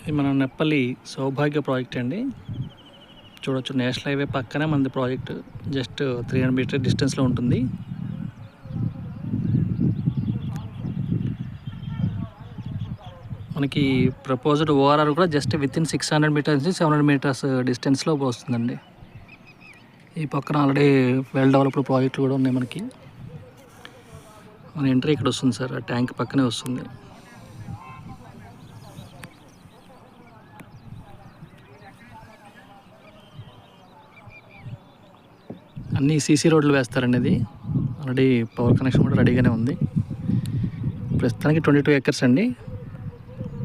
ఇది మన నెప్పల్లి సౌభాగ్య ప్రాజెక్ట్ అండి. చూడొచ్చు, నేషనల్ హైవే పక్కనే మనది ప్రాజెక్ట్. జస్ట్ 300 మీటర్ డిస్టెన్స్లో ఉంటుంది. మనకి ప్రపోజ్డ్ ఓఆర్ఆర్ కూడా జస్ట్ వితిన్ 600 మీటర్స్ నుంచి 700 మీటర్స్ డిస్టెన్స్లో వస్తుందండి. ఈ పక్కన ఆల్రెడీ వెల్ డెవలప్డ్ ప్రాజెక్టులు కూడా ఉన్నాయి మనకి. మన ఎంట్రీ ఇక్కడ వస్తుంది సార్, ఆ ట్యాంక్ పక్కనే వస్తుంది. అన్నీ సీసీ రోడ్లు వేస్తారండి. ఇది ఆల్రెడీ పవర్ కనెక్షన్ కూడా రెడీగానే ఉంది. ప్రస్తుతానికి 22 ఎకర్స్ అండి.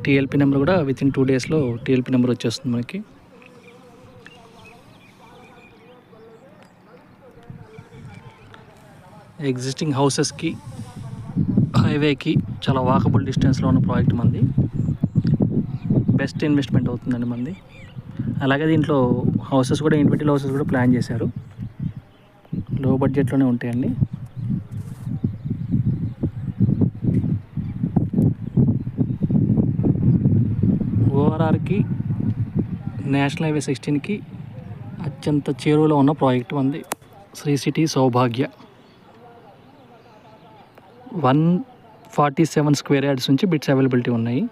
టీఎల్పీ నెంబర్ కూడా వితిన్ 2 డేస్లో టీఎల్పీ నెంబర్ వచ్చేస్తుంది మనకి. ఎగ్జిస్టింగ్ హౌసెస్కి హైవేకి చాలా వాకబుల్ డిస్టెన్స్లో ఉన్న ప్రాజెక్ట్ మంది. బెస్ట్ ఇన్వెస్ట్మెంట్ అవుతుందండి మంది. అలాగే దీంట్లో హౌసెస్ కూడా ఇండివిజువల్ హౌసెస్ కూడా ప్లాన్ చేశారు. లో బడ్జెట్లోనే ఉంటాయండి. ఓఆర్ఆర్కి నేషనల్ హైవే 16కి అత్యంత చేరువలో ఉన్న ప్రాజెక్ట్ మంది శ్రీ సిటీ సౌభాగ్య. 147 స్క్వేర్ యార్డ్స్ నుంచి బిట్స్ అవైలబిలిటీ ఉన్నాయి.